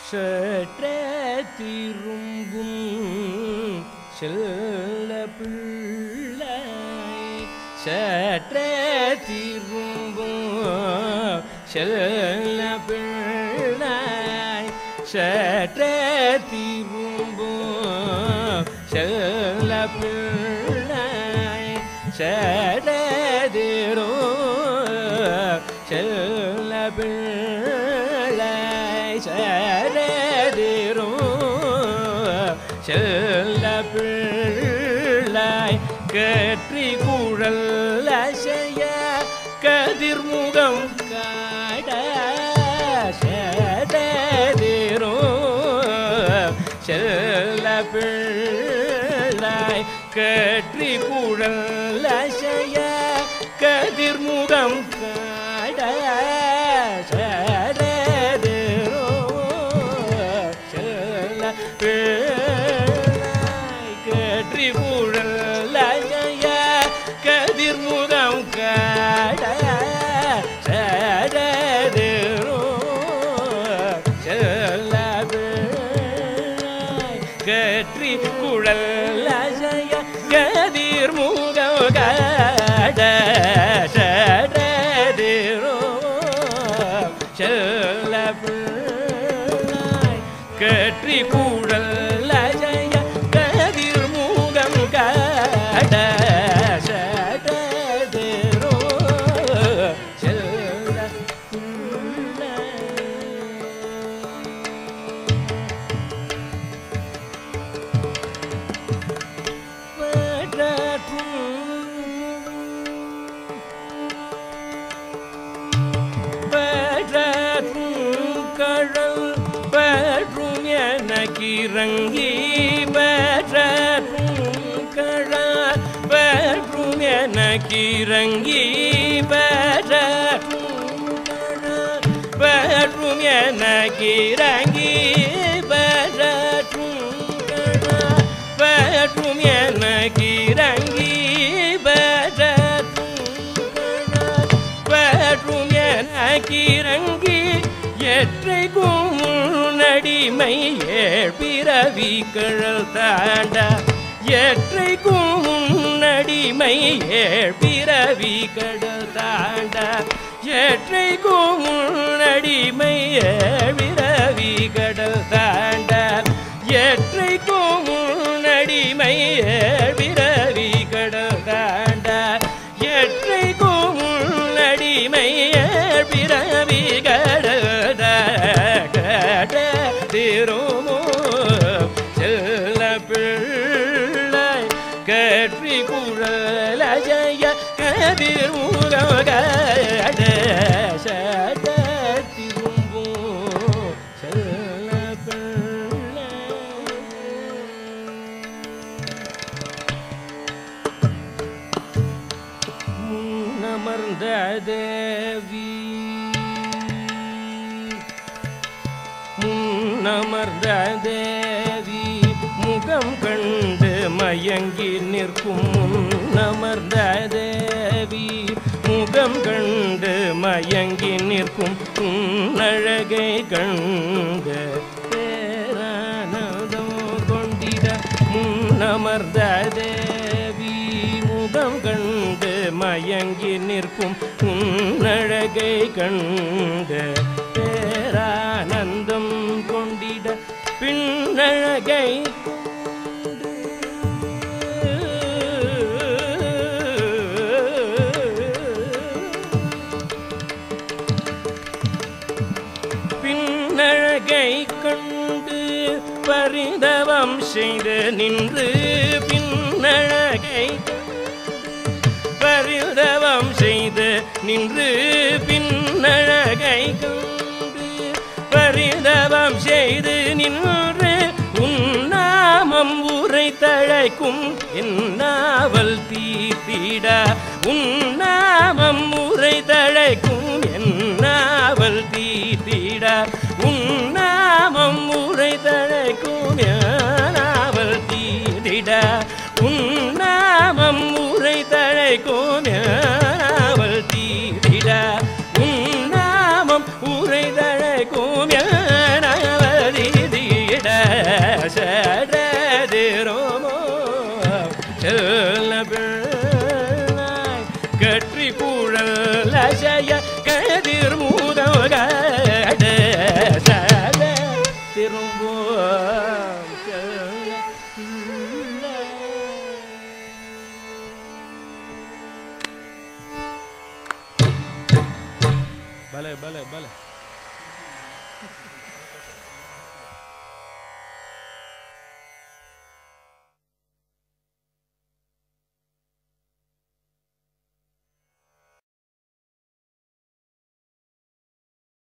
சற்றே திரும்பும் செல்ல பிள்ளை சற்றே திரும்பும் செல்ல பிள்ளை சற்றே திரும்பும் செல்ல பிள்ளை சற்றே திரும்பும் செல்ல பிள்ளை செல்ல பிள்ளை கற்றி குழல் அசைய கதிர்முகம் காட செல்ல பிள்ளை கற்றி குழல் அசைய கதிர்முகம் காட கற்றி குழல் அசைய கதிர்முகம் காட கற்றி குழல் அசைய கதிர்முகம் காட செல்ல பிள்ளை கற்றி குழல் அசைய கதிர்முகம் காட செல்ல கடல் பற்றும் எனக்கிறங்கி பற்றும் கடல் பற்றும் எனக்கிறங்கி பற்றும் எனக்கிறங்கி பற்றும் எனக்கிறங்கி பற்றும் எனக்கிறங்கி எற்றைக்கும் முன்னடிமை ஏழ்பிறவி கழல் தாண்ட எற்றைக்கும் முன்னடிமை ஏழ்பிறவி கடல் தாண்ட எற்றைக்கும் முன்னடிமை ஏழ்பிறவி கடல் தாண்ட எற்றைக்கும் முன்னடிமை ஏழ்பிறவி கடல் தாண்ட எற்றைக்கும் முன்னடிமை ஏழ்பிறவி திருமோ செல்ல பிள்ளை கற்றி குழல் அசைய கதிர்முகம் காட திரும்போ செல்ல பிள்ளை முன்னமர்ந்த தேவி முன்னமர்ந்த தேவி முகம் கண்டு மயங்கி நிற்கும் முன்னமர்ந்த தேவி முகம் கண்டு மயங்கி நிற்கும் உன்னழகை கண்டு பேரானந்தம் கொண்டிட முன்னமர்ந்த தேவி முகம் கண்டு மயங்கி நிற்கும் உன்னழகை கண்டு பேரானந்தம் கொண்டிட பின்னழகை பின்னழகை கண்டு பரிதவம் செய்து நின்று பின்னழகை பரிதவம் செய்து நின்று பின்னழகை பரிதவம் செய்து நின்று உன்னாமம் உரை தழைக்கும் என்னாவல் தீர்த்திட உன்னாமம் உரை தழைக்கும் என்னாவல் தீர்த்திட உன்னாமம் உரை தழைக்கும் என்னாவல் தீர்த்திட உன்னாமம் உரை தழைக்கும் என்னாவல் தீர்த்திட உன்னாமம் உரை தழைக்கும் என்னாவல் செல்ல பிள்ளாய் கற்றி கூழல் அசைய கதிர் மூதம் திரும்போ